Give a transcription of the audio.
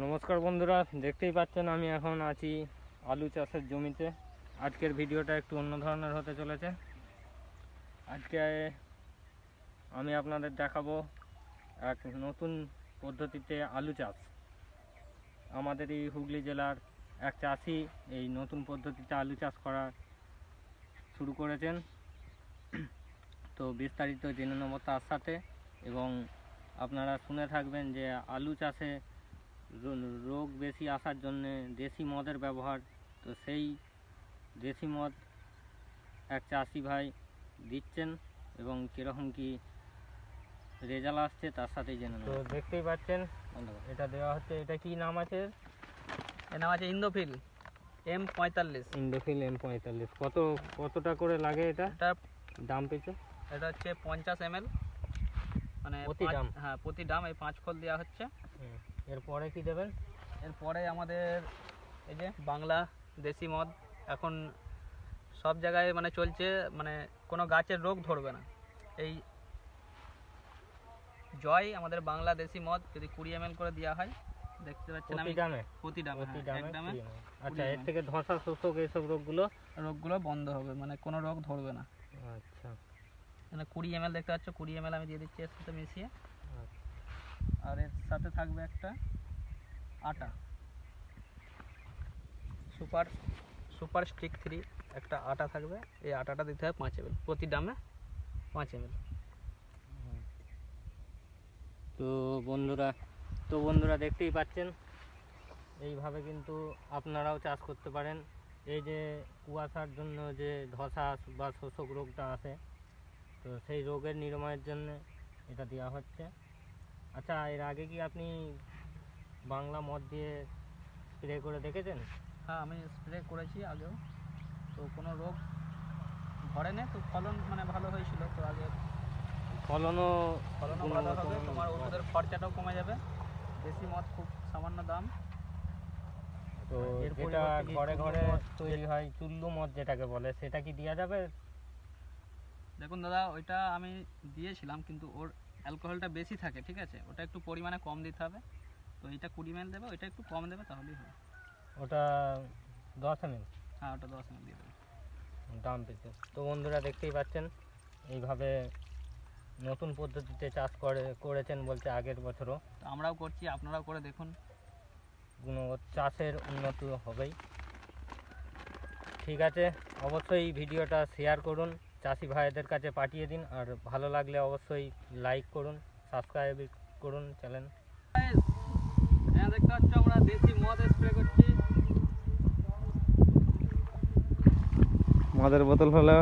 নমস্কার বন্ধুরা, দেখতেই পাচ্ছেন আমি এখন আছি আলু চাষের জমিতে। আজকের ভিডিওটা একটু অন্য ধরনের হতে চলেছে। আজকে আমি আপনাদের দেখাবো এক নতুন পদ্ধতিতে আলু চাষ। আমাদের এই হুগলি জেলার এক চাষি এই নতুন পদ্ধতিতে আলু চাষ করা শুরু করেছেন। তো বিস্তারিত জেনে নেব তার সাথে, এবং আপনারা শুনে থাকবেন যে আলু চাষে রোগ বেশি আসার জন্যে দেশি মদের ব্যবহার। তো সেই দেশি মদ এক চাষি ভাই দিচ্ছেন এবং কীরকম কি রেজাল্ট আসছে তার সাথেই জেনে নেব। তো দেখতেই পাচ্ছেন এটা দেওয়া হচ্ছে। এটা কি নাম আছে? এর নাম আছে ইন্দোফিল M45। ইন্দোফিল M45 কতটা করে লাগে এটা দাম পেয়েছে? এটা হচ্ছে 50 ml, মানে প্রতি ডাম? হ্যাঁ, প্রতি ডাম এই 5 খোল দেওয়া হচ্ছে। এরপরে কি দেবেন? এরপরে আমাদের এই যে বাংলা দেশি মদ এখন সব জায়গায় মানে চলছে, মানে কোনো গাছের রোগ ধরবে না। এই জয় আমাদের বাংলা দেশি মদ যদি 20 ml করে দেওয়া হয়, দেখতে পাচ্ছেন আমি প্রতি ডামে। আচ্ছা, এর থেকে ধসা শোষক এইসব রোগগুলো বন্ধ হবে, মানে কোনো রোগ ধরবে না। আচ্ছা, মানে 20 ml দেখতে পাচ্ছ, 20 ml আমি দিয়ে দিচ্ছি এর সাথে মিশিয়ে। আর এর সাথে থাকবে একটা আটা, সুপার স্টিক 3 একটা আটা থাকবে। এই আটাটা দিতে হবে 5 ml প্রতি ডামে, 5 ml। তো বন্ধুরা দেখতেই পাচ্ছেন, এইভাবে কিন্তু আপনারাও চাষ করতে পারেন। এই যে কুয়াশার জন্য যে ধসা বা শোষক রোগটা আসে, তো সেই রোগের নিরাময়ের জন্য এটা দেওয়া হচ্ছে। আচ্ছা, এর আগে কি আপনি বাংলা মদ দিয়ে স্প্রে করে দেখেছেন? হ্যাঁ, আমি স্প্রে করেছি আগেও, তো কোনো রোগ ধরে নেই। তো ফলন মানে ভালো হয়েছিল। তো আগে ফলনও ভালো হবে, তোমার ওষুধের খরচাটাও কমে যাবে। দেশি মদ খুব সামান্য দাম। তো যেটা ঘরে ঘরে তৈরি হয় চুল্লু মদ যেটাকে বলে, সেটা কি দেওয়া যাবে? দেখুন দাদা, ওইটা আমি দিয়েছিলাম, কিন্তু ওর অ্যালকোহলটা বেশি থাকে, ঠিক আছে? ওটা একটু পরিমাণে কম দিতে হবে। তো এইটা 20 ml দেবে, ওইটা একটু কম দেবে, তাহলেই হবে। ওটা 10 ml? হ্যাঁ, ওটা 10 ml দিয়ে দেবে দাম পেতে। তো বন্ধুরা দেখতেই পাচ্ছেন, এইভাবে নতুন পদ্ধতিতে চাষ করেছেন বলতে আগের বছরও। আমরাও করছি, আপনারাও করে দেখুন, চাষের উন্নতি হবেই। ঠিক আছে, অবশ্যই ভিডিওটা শেয়ার করুন, চাষি ভাইদের কাছে পাঠিয়ে দিন, আর ভালো লাগলে অবশ্যই লাইক করুন, সাবস্ক্রাইব করুন চ্যানেল। হ্যাঁ, দেখতে পাচ্ছ আমরা দেশি মদ স্প্রে করছি। মদের বোতল হলো